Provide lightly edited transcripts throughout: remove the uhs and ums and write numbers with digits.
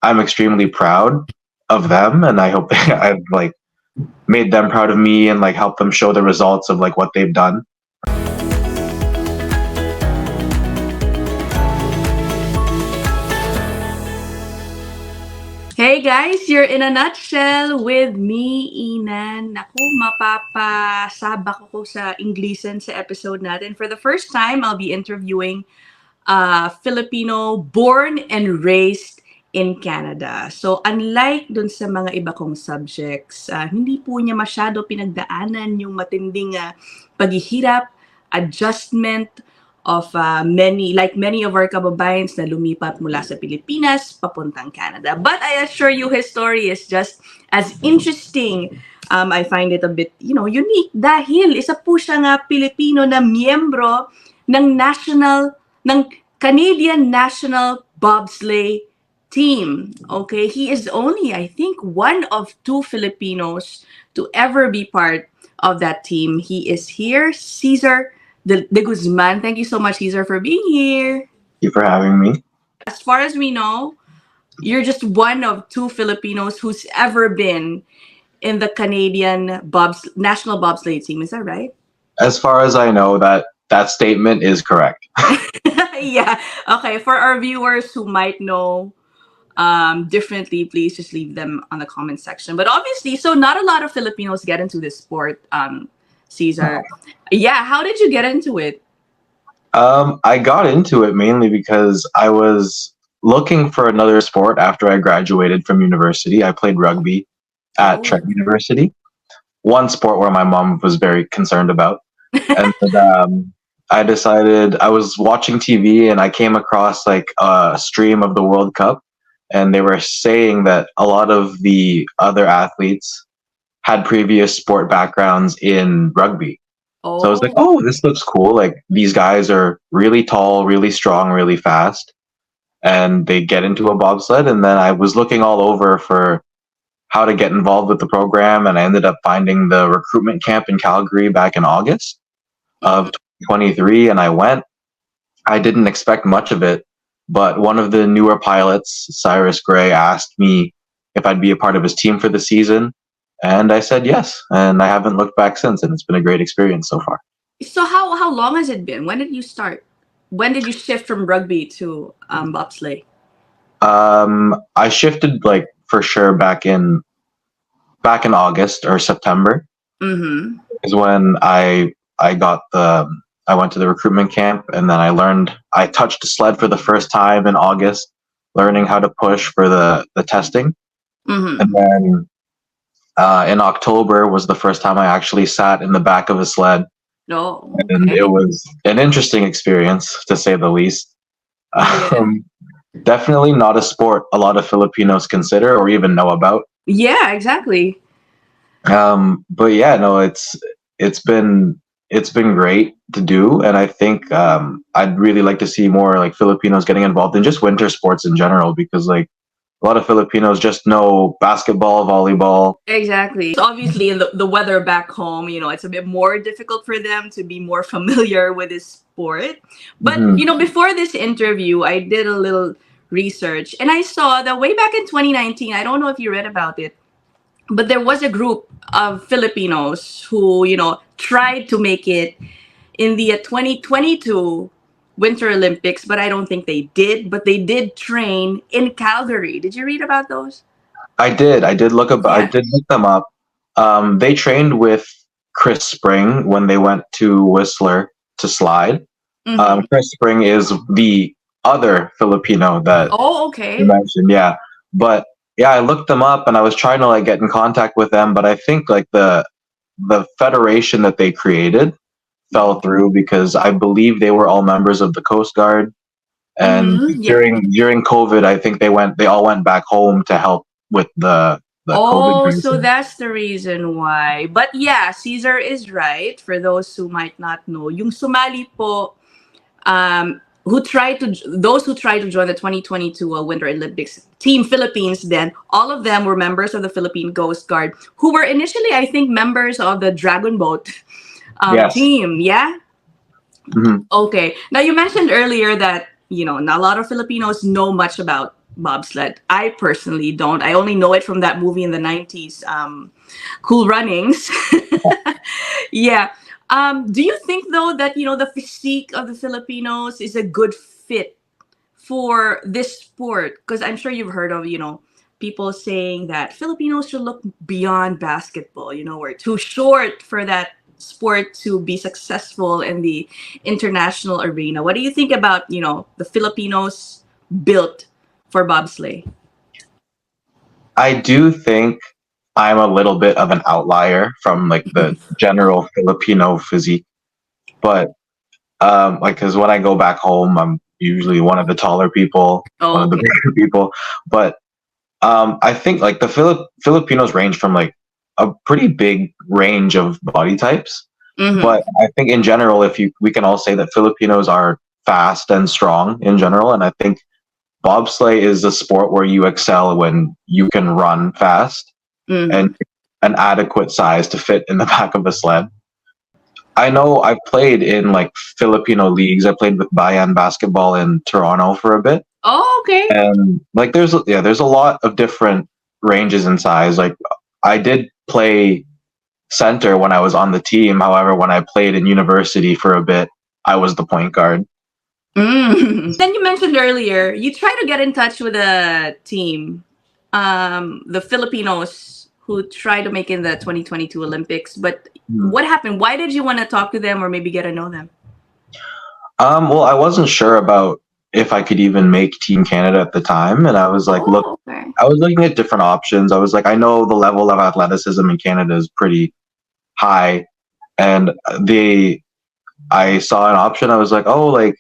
I'm extremely proud of them, and I hope I've like made them proud of me and like helped them show the results of like what they've done. Hey guys, you're in a nutshell with me, Inan. Naku, mapapasabak ako sa Inglesan sa episode natin. For the first time, I'll be interviewing a Filipino born and raised in Canada. So, unlike dun sa mga iba kong subjects, hindi po niya masyado pinagdaanan yung matinding paghihirap, adjustment, of many of our kababayans na lumipat mula sa Pilipinas papuntang Canada. But I assure you, his story is just as interesting. I find it a bit, unique dahil isa po siya nga Pilipino na miyembro ng Canadian National Bobsleigh team. Okay, he is only, I think, one of two Filipinos to ever be part of that team. He is here, Cesar De Guzman. Thank you so much, Cesar, for being here. Thank you for having me. As far as we know, you're just one of two Filipinos who's ever been in the Canadian National Bobsleigh team. Is that right? As far as I know, that statement is correct. Yeah. Okay. For our viewers who might know differently, please just leave them on the comment section. But obviously, so not a lot of Filipinos get into this sport. Cesar. Yeah, how did you get into it? I got into it mainly because I was looking for another sport after I graduated from university. I played rugby at Trent University, one sport where my mom was very concerned about. And I decided, I was watching TV and I came across like a stream of the World Cup, and they were saying that a lot of the other athletes had previous sport backgrounds in rugby. So I was like, oh, this looks cool. Like, these guys are really tall, really strong, really fast. And they get into a bobsled. And then I was looking all over for how to get involved with the program. And I ended up finding the recruitment camp in Calgary back in August of 2023. And I went. I didn't expect much of it. But one of the newer pilots, Cyrus Gray, asked me if I'd be a part of his team for the season. And I said yes, and I haven't looked back since, and it's been a great experience so far. So how long has it been? When did you start? When did you shift from rugby to bobsleigh? I shifted like for sure back in August or September. Mm-hmm. Is when I went to the recruitment camp, and then I touched a sled for the first time in August, learning how to push for the testing, Mm-hmm. and then. In October was the first time I actually sat in the back of a sled. Oh, okay. And it was an interesting experience, to say the least. Yeah. Definitely not a sport a lot of Filipinos consider or even know about. Yeah, exactly. But yeah, no, it's been great to do, and I think I'd really like to see more like Filipinos getting involved in just winter sports in general, because like a lot of Filipinos just know basketball, volleyball. Exactly. So obviously, in the weather back home, it's a bit more difficult for them to be more familiar with this sport. But, before this interview, I did a little research, and I saw that way back in 2019, I don't know if you read about it, but there was a group of Filipinos who, tried to make it in the 2022 Winter Olympics, but I don't think they did. But they did train in Calgary. Did you read about those? I did. I did look them up. They trained with Chris Spring when they went to Whistler to slide. Mm-hmm. Chris Spring is the other Filipino that okay. you mentioned. Yeah, but yeah, I looked them up and I was trying to like get in contact with them, but I think like the federation that they created fell through because I believe they were all members of the Coast Guard, and during COVID, I think they all went back home to help with the COVID crisis. So that's the reason why. But yeah, Cesar is right. For those who might not know, yung sumali po, those who tried to join the 2022 Winter Olympics Team Philippines, then all of them were members of the Philippine Coast Guard, who were initially, I think, members of the Dragon Boat team. Yeah. Mm-hmm. Okay. Now you mentioned earlier that not a lot of Filipinos know much about bobsled. I personally don't. I only know it from that movie in the 90s, Cool Runnings. Yeah. Do you think though that the physique of the Filipinos is a good fit for this sport? Because I'm sure you've heard of people saying that Filipinos should look beyond basketball. We're too short for that sport to be successful in the international arena. What do you think about the Filipinos built for bobsleigh? I do think I'm a little bit of an outlier from like the general Filipino physique, but like because when I go back home, I'm usually one of the taller people, one Oh, of the okay. bigger people. But I think like the Filipinos range from like a pretty big range of body types. Mm-hmm. But I think in general, if we can all say that Filipinos are fast and strong in general, and I think bobsleigh is a sport where you excel when you can run fast Mm-hmm. and an adequate size to fit in the back of a sled. I know I played in like Filipino leagues. I played with Bayan basketball in Toronto for a bit, Oh, okay. and like there's a lot of different ranges in size. Like I did play center when I was on the team. However, when I played in university for a bit, I was the point guard. Then you mentioned earlier you try to get in touch with a team, the Filipinos who try to make in the 2022 Olympics. But Hmm. what happened? Why did you want to talk to them or maybe get to know them? Well, I wasn't sure about if I could even make Team Canada at the time, and Oh, okay. I was looking at different options. I was like, I know the level of athleticism in Canada is pretty high, and I saw an option. I was like, oh, like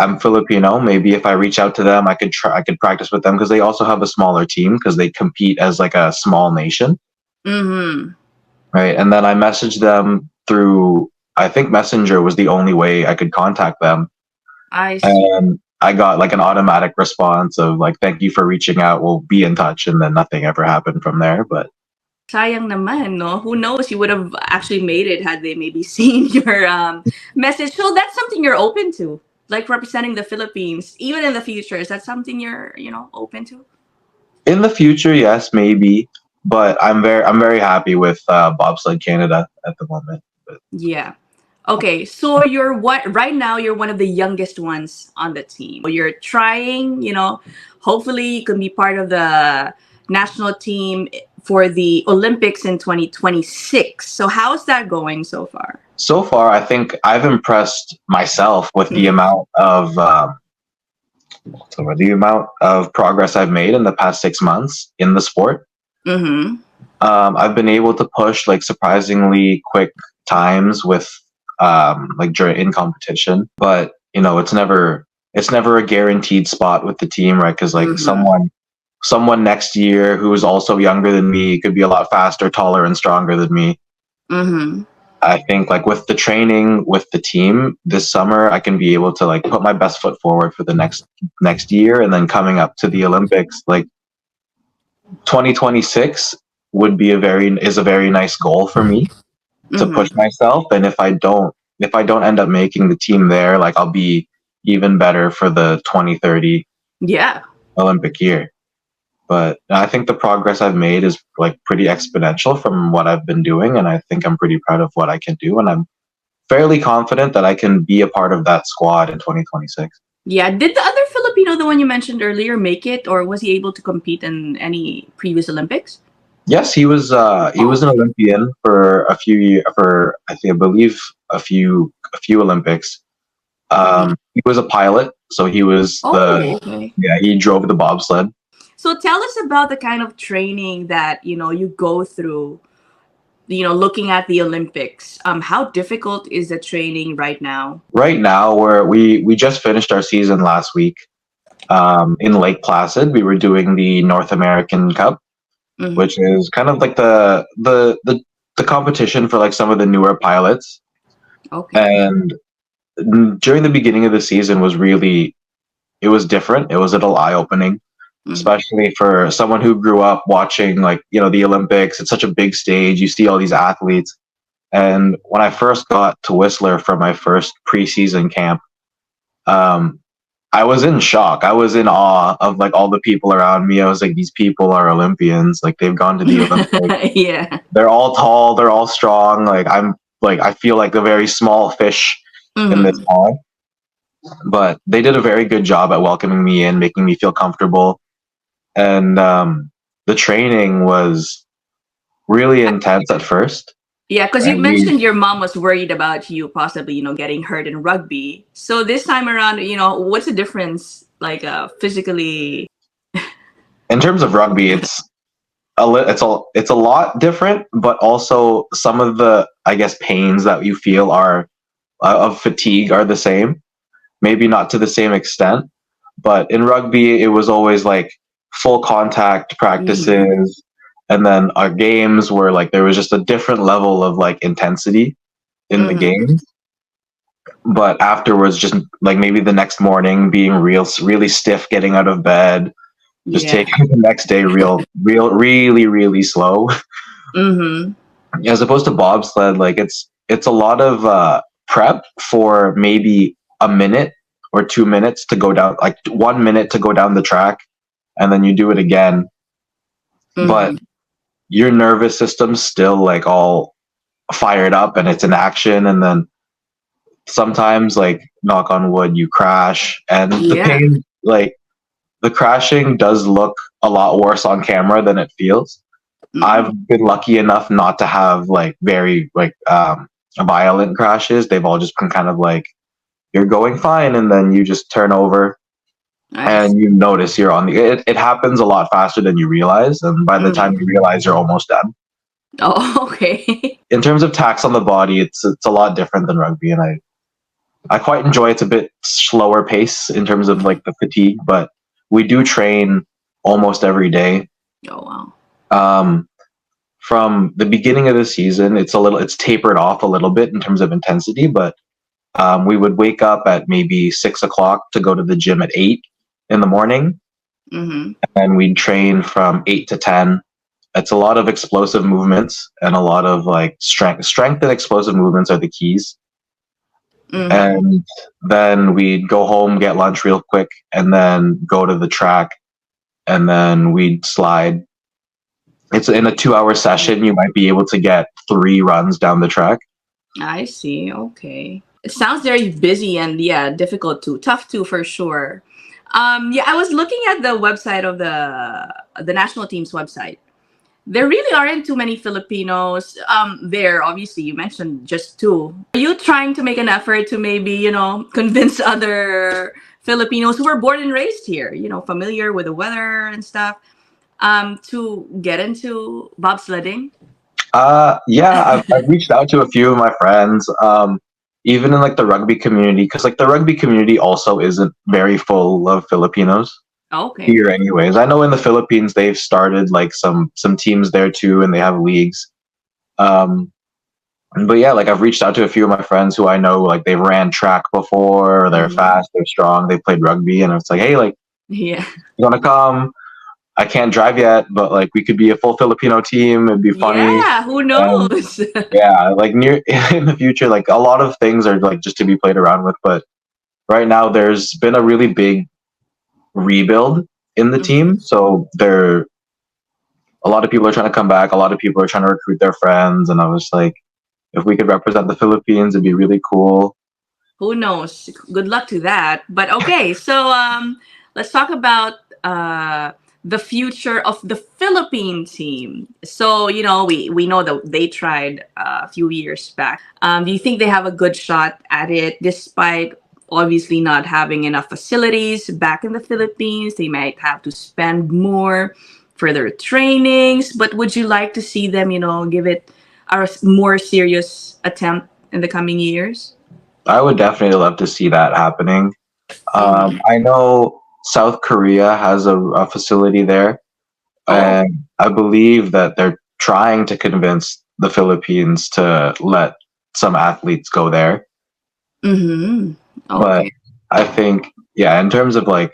I'm Filipino. Maybe if I reach out to them, I could practice with them because they also have a smaller team because they compete as like a small nation, Mm-hmm. right? And then I messaged them through. I think Messenger was the only way I could contact them, I see. and I got like an automatic response of like, "Thank you for reaching out. We'll be in touch." And then nothing ever happened from there. But Sayang naman, no? Who knows? You would have actually made it had they maybe seen your message. So that's something you're open to, like representing the Philippines, even in the future. Is that something you're, open to? in the future, yes, maybe. But I'm very happy with Bobsled Canada at the moment. But, Yeah. Okay, so you're what right now you're one of the youngest ones on the team. You're trying, hopefully you can be part of the national team for the Olympics in 2026. So how's that going so far? so far, I think I've impressed myself with Mm-hmm. the amount of progress I've made in the past 6 months in the sport. Mm-hmm. I've been able to push like surprisingly quick times with like during in competition, but it's never a guaranteed spot with the team, right? Because like Mm-hmm. someone next year who is also younger than me could be a lot faster, taller, and stronger than me. Mm-hmm. I think like with the training with the team this summer, I can be able to like put my best foot forward for the next year, and then coming up to the Olympics, like 2026 would be a very nice goal for me to push Mm-hmm. myself. And if I don't end up making the team there, like I'll be even better for the 2030 Yeah. Olympic year. But I think the progress I've made is like pretty exponential from what I've been doing, and I think I'm pretty proud of what I can do, and I'm fairly confident that I can be a part of that squad in 2026. Yeah. Did the other Filipino, the one you mentioned earlier, make it, or was he able to compete in any previous Olympics? Yes, he was Oh. an Olympian for a few years, for I believe a few Olympics. Mhm. He was a pilot, so he was Oh, okay. he drove the bobsled. So tell us about the kind of training that you go through. Looking at the Olympics. How difficult is the training right now? Right now, we just finished our season last week in Lake Placid. We were doing the North American Cup, Mm-hmm. which is kind of like the competition for like some of the newer pilots. Okay. And during the beginning of the season it was different. It was a little eye opening, Mm-hmm. especially for someone who grew up watching like the Olympics. It's such a big stage. You see all these athletes. And when I first got to Whistler for my first preseason camp, um, I was in shock. I was in awe of like all the people around me. I was like, these people are Olympians. Like they've gone to the Olympics. Yeah. They're all tall. They're all strong. Like I'm like I feel like a very small fish in this Mm-hmm. pond. But they did a very good job at welcoming me in, making me feel comfortable, and the training was really intense at first. Yeah, because you And we, mentioned your mom was worried about you possibly, getting hurt in rugby. So this time around, what's the difference, like physically? in terms of rugby, it's a lot different, but also some of the I guess pains that you feel are of fatigue are the same. Maybe not to the same extent, but in rugby it was always like full contact Mm-hmm. practices, and then our games were like there was just a different level of like intensity in the Mm-hmm. game. But afterwards, just like maybe the next morning being really stiff getting out of bed, just Yeah. taking the next day really slow. Mm-hmm. As opposed to bobsled, like it's a lot of prep for maybe a minute or 2 minutes to go down, like 1 minute to go down the track, and then you do it again. But Mm-hmm. your nervous system's still like all fired up and it's in action, and then sometimes, like, knock on wood, you crash, and the Yeah. pain, like the crashing does look a lot worse on camera than it feels. I've Mm-hmm. been lucky enough not to have like very like violent crashes. They've all just been kind of like you're going fine, and then you just turn over Nice. and you notice you're on the. It happens a lot faster than you realize, and by the time you Mm-hmm. realize, you're almost done. Oh, okay. In terms of tax on the body, it's a lot different than rugby, and I quite enjoy it's a bit slower pace in terms of like the fatigue, but we do train almost every day. Oh, wow. Um, from the beginning of the season, it's tapered off a little bit in terms of intensity, but we would wake up at maybe 6 o'clock to go to the gym at 8 in the morning, Mm-hmm. and we'd train from 8 to 10. It's a lot of explosive movements and a lot of like strength. Strength and explosive movements are the keys. Mm-hmm. And then we'd go home, get lunch real quick, and then go to the track, and then we'd slide. It's in a 2 hour session. You might be able to get 3 runs down the track. I see. Okay. It sounds very busy and yeah, difficult too. Tough too for sure. Yeah, I was looking at the website of the national team's website. There really aren't too many Filipinos there. Obviously, you mentioned just two. Are you trying to make an effort to maybe, convince other Filipinos who were born and raised here, familiar with the weather and stuff, to get into bobsledding? Yeah, I've reached out to a few of my friends, even in like the rugby community, because like the rugby community also isn't very full of Filipinos Okay. here, anyways. I know in the Philippines they've started like some teams there too, and they have leagues. Um, but yeah, like I've reached out to a few of my friends who I know like they've ran track before, they're Mhm. fast, they're strong, they played rugby, and it's like, hey, like Yeah. you want to come? I can't drive yet, but like we could be a full Filipino team. It'd be funny. Yeah, who And knows? yeah, like near in the future, like a lot of things are like just to be played around with. But right now, there's been a really big rebuild in the Mhm. team, so there a lot of people are trying to come back. A lot of people are trying to recruit their friends, and I was like, if we could represent the Philippines, it'd be really cool. Who knows? Good luck to that. But okay, so let's talk about the future of the Philippine team. So we know that they tried a few years back. Do you think they have a good shot at it, despite obviously not having enough facilities back in the Philippines? They might have to spend more for their trainings. But would you like to see them, give it a more serious attempt in the coming years? I would definitely love to see that happening. Mm-hmm. I know South Korea has a facility there, Oh. and I believe that they're trying to convince the Philippines to let some athletes go there. Mm-hmm. But Okay. I think, yeah, in terms of like,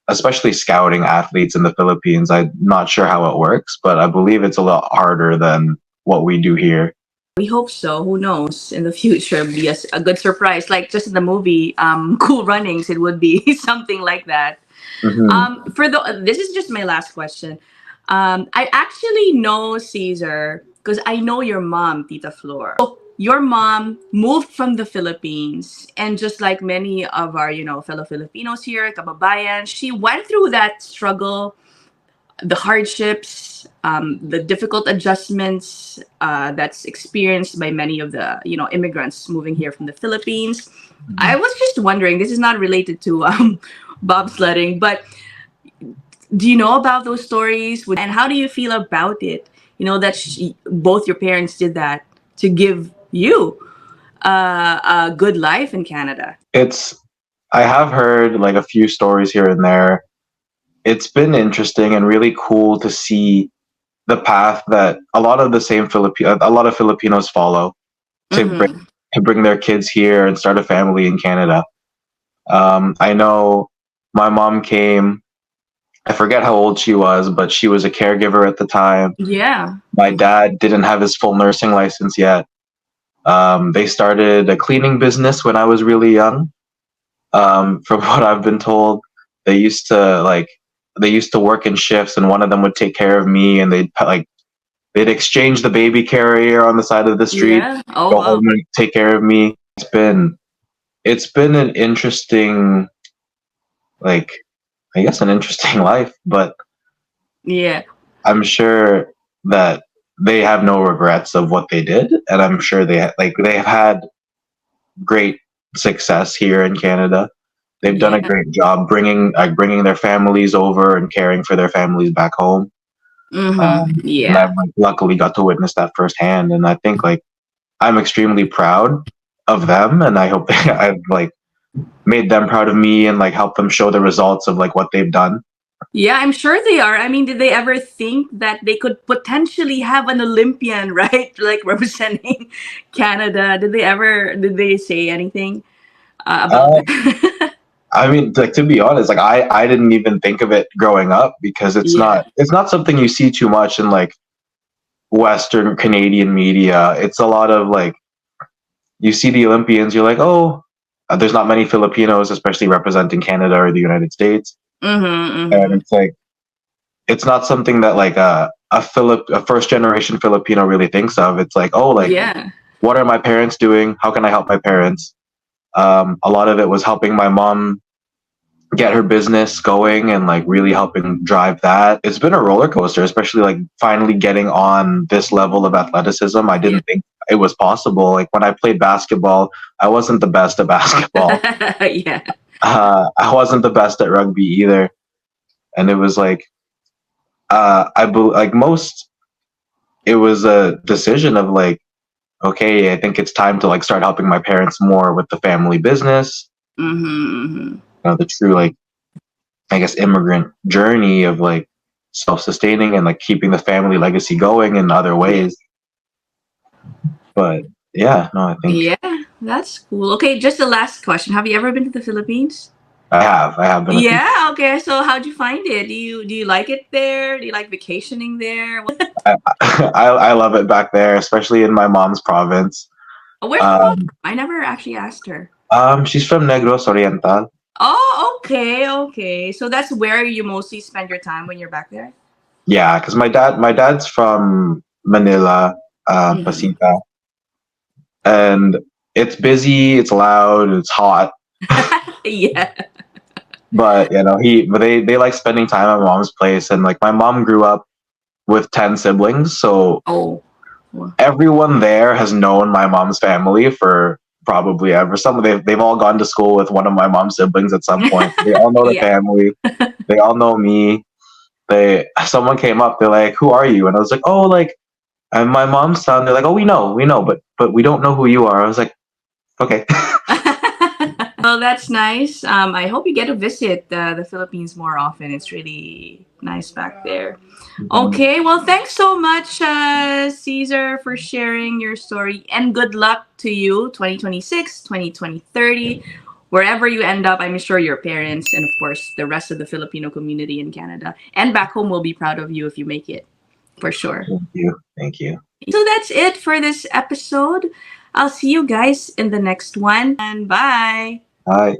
especially scouting athletes in the Philippines, I'm not sure how it works, but I believe it's a lot harder than what we do here. We hope so. Who knows? In the future, be a good surprise. Like just in the movie, Cool Runnings, it would be something like that. Hmm. For the This is just my last question. I actually know Caesar because I know your mom, Tita Flor. So your mom moved from the Philippines, and just like many of our, fellow Filipinos here, kababayan, she went through that struggle, the hardships, the difficult adjustments that's experienced by many of the immigrants moving here from the Philippines. I was just wondering. This is not related to bobsledding, but do you know about those stories? And how do you feel about it? That both your parents did that to give you a good life in Canada. It's I have heard like a few stories here and there. It's been interesting and really cool to see the path that a lot of Filipinos follow to bring Mm-hmm. to bring their kids here and start a family in Canada. I know my mom came. I forget how old she was, but she was a caregiver at the time. Yeah. My dad didn't have his full nursing license yet. They started a cleaning business when I was really young. From what I've been told, they used to like they used to work in shifts, and one of them would take care of me, and they'd exchange the baby carrier on the side of the street, Yeah. Oh go wow. home and take care of me. It's been an interesting, like, I guess an interesting life, but Yeah. I'm sure that they have no regrets of what they did, and I'm sure they have had great success here in Canada. They've done a Yeah. great job bringing their families over and caring for their families back home. Mm-hmm. And I've Yeah. like, luckily got to witness that firsthand, and I think like I'm extremely proud of them, and I hope I've like made them proud of me and like helped them show the results of like what they've done. Yeah, I'm sure they are. I mean, did they ever think that they could potentially have an Olympian, right? Like representing Canada. Did they say anything about Uh, that? I mean, like to be honest, like I didn't even think of it growing up because Yeah. it's not something you see too much in like Western Canadian media. It's a lot of like you see the Olympians, you're like, oh, there's not many Filipinos, especially representing Canada or the United States, Mm-hmm. and Mm-hmm. it's like it's not something that like a first generation Filipino really thinks of. It's like, oh, like Yeah. what are my parents doing? How can I help my parents? A lot of it was helping my mom get her business going and like really helping drive that. It's been a roller coaster, especially like finally getting on this level of athleticism. I Yeah. didn't think it was possible. Like when I played basketball, I wasn't the best at basketball. Yeah. I wasn't the best at rugby either, and it was like like most. It was a decision of like, okay, I think it's time to like start helping my parents more with the family business. Mm-hmm. Mm-hmm. The true like I guess immigrant journey of like self-sustaining and like keeping the family legacy going in other Yeah. ways. But yeah, no, I think Yeah. That's cool. Okay, just the last question. Have you ever been to the Philippines? I have been a few. Yeah. Okay. So, how'd you find it? Do you like it there? Do you like vacationing there? I love it back there, especially in my mom's province. Where's your mom Um, from? I never actually asked her. she's from Negros Oriental. Oh, okay, okay. So that's where you mostly spend your time when you're back there? Yeah, because my dad's from Manila, Mm-hmm. Pasita, and it's busy, it's loud, it's hot. Yeah. But but they like spending time at my mom's place, and like my mom grew up with 10 siblings, so Oh. Well, everyone there has known my mom's family for probably ever. They've all gone to school with one of my mom's siblings at some point. They all know the yeah. family. They all know me. They Someone came up. They're like, "Who are you?" And I was like, "Oh, like I'm my mom's son." They're like, "Oh, we know, but we don't know who you are." I was like, "Okay." Well, that's nice. I hope you get to visit the Philippines more often. It's really nice back there. Mhm. Okay, well, thanks so much, Caesar, for sharing your story. And good luck to you, 2026, 2030. Wherever you end up, I'm sure your parents and, of course, the rest of the Filipino community in Canada and back home will be proud of you if you make it. For sure. Thank you. Thank you. So that's it for this episode. I'll see you guys in the next one, and bye. Bye.